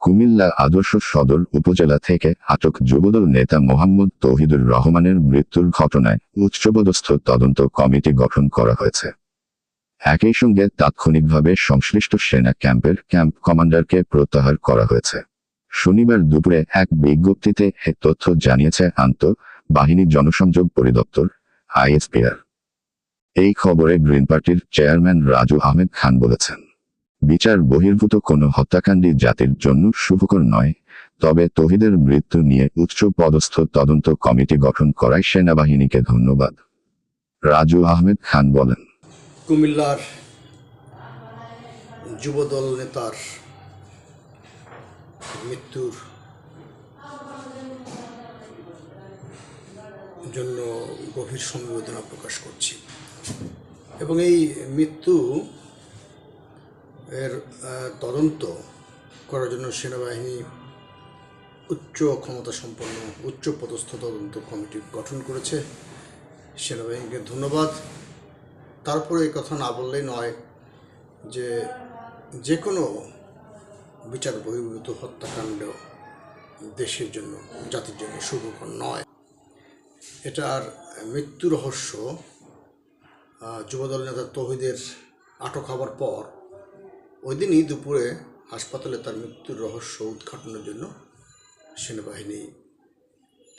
কুমিল্লা আদর্শ সদর উপজেলা থেকে আটক যুবদল নেতা মোহাম্মদ তৌহিদুর রহমানের মৃত্যুর ঘটনায় উচ্চপদস্থ তদন্ত কমিটি গঠন করা হয়েছে। একই সঙ্গে তাৎক্ষণিকভাবে সংশ্লিষ্ট সেনা ক্যাম্প কমান্ডারকে প্রত্যাহার করা হয়েছে। শনিবার দুপুরে এক বিজ্ঞপ্তিতে এ তথ্য জানিয়েছে আন্তঃবাহিনী জনসংযোগ পরিদপ্তর আইএসপিআর। এই খবরে গ্রিন পার্টির চেয়ারম্যান রাজু আহমেদ খান বলেছেন, বিচার বহির্ভূত কোনো হত্যাকাণ্ডই জাতির জন্য শুভকর নয়, তবে তৌহিদের মৃত্যু নিয়ে উচ্চ পদস্থ তদন্ত কমিটি গঠন করায় সেনাবাহিনীকে ধন্যবাদ। রাজু আহমেদ খান বলেন, কুমিল্লার যুবদল নেতার মৃত্যুর জন্য গভীর সমবেদনা প্রকাশ করছি এবং এই মৃত্যু এর তদন্ত করার জন্য সেনাবাহিনী উচ্চ ক্ষমতা সম্পন্ন উচ্চ পদস্থ তদন্ত কমিটি গঠন করেছে। সেনাবাহিনীকে ধন্যবাদ। তারপরে এই কথা না বললেই নয় যে কোনো বিচার বহির্ভূত হত্যাকাণ্ড দেশের জন্য জাতির জন্য শুভকর নয়। এটার মৃত্যু রহস্য যুবদল নেতা তৌহিদের আটক হওয়ার পর ওই দিনই দুপুরে হাসপাতালে তার মৃত্যুর রহস্য উদ্ঘাটনের জন্য সেনাবাহিনী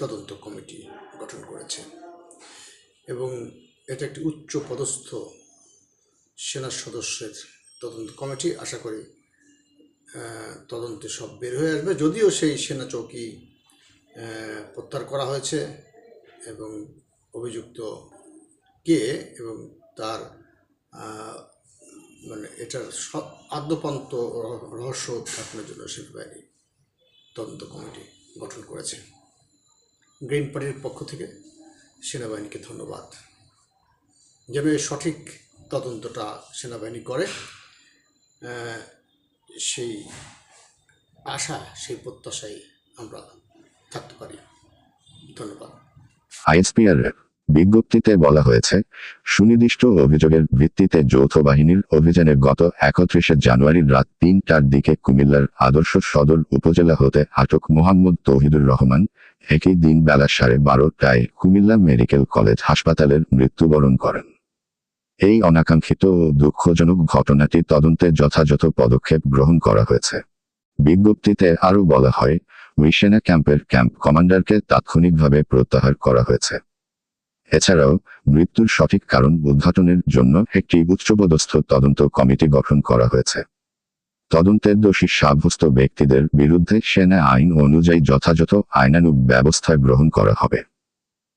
তদন্ত কমিটি গঠন করেছে এবং এটা একটি উচ্চ পদস্থ সেনা সদস্যের তদন্ত কমিটি। আশা করি তদন্তে সব বের হয়ে আসবে, যদিও সেই সেনা চৌকি প্রত্যাহার করা হয়েছে এবং অভিযুক্ত কে এবং তার এটার আদ্যপান্ত রহস্য উদ্ঘাটনের জন্য সেনাবাহিনী তদন্ত কমিটি গঠন করেছে। গ্রিন পার্টির পক্ষ থেকে সেনাবাহিনীকে ধন্যবাদ। যেন এই সঠিক তদন্তটা সেনাবাহিনী করে, সেই আশা সেই প্রত্যাশায় আমরা থাকতে পারি। ধন্যবাদ। আইএসপিআর বিজ্ঞপ্তিতে বলা হয়েছে, সুনির্দিষ্ট অভিযোগের ভিত্তিতে যৌথ বাহিনীর অভিযানে গত 31 জানুয়ারি রাত 3টার দিকে কুমিল্লার আদর্শ সদর উপজেলা হতে আটক মোহাম্মদ তৌহিদুর রহমান একই দিন বেলা 12:30টায় কুমিল্লা মেডিকেল কলেজ হাসপাতালের মৃত্যুবরণ করেন। এই অনাকাঙ্ক্ষিত ও দুঃখজনক ঘটনাটি তদন্তে যথাযথ পদক্ষেপ গ্রহণ করা হয়েছে। বিজ্ঞপ্তিতে আরও বলা হয়, ওই সেনা ক্যাম্প কমান্ডারকে তাৎক্ষণিকভাবে প্রত্যাহার করা হয়েছে। এছাড়াও মৃত্যুর সঠিক কারণ উদ্ঘাটনের জন্য একটি উচ্চপদস্থ তদন্ত কমিটি গঠন করা হয়েছে। তদন্তের দোষী সাব্যস্ত ব্যক্তিদের বিরুদ্ধে সেনা আইন অনুযায়ী যথাযথ আইনানুগ ব্যবস্থা গ্রহণ করা হবে।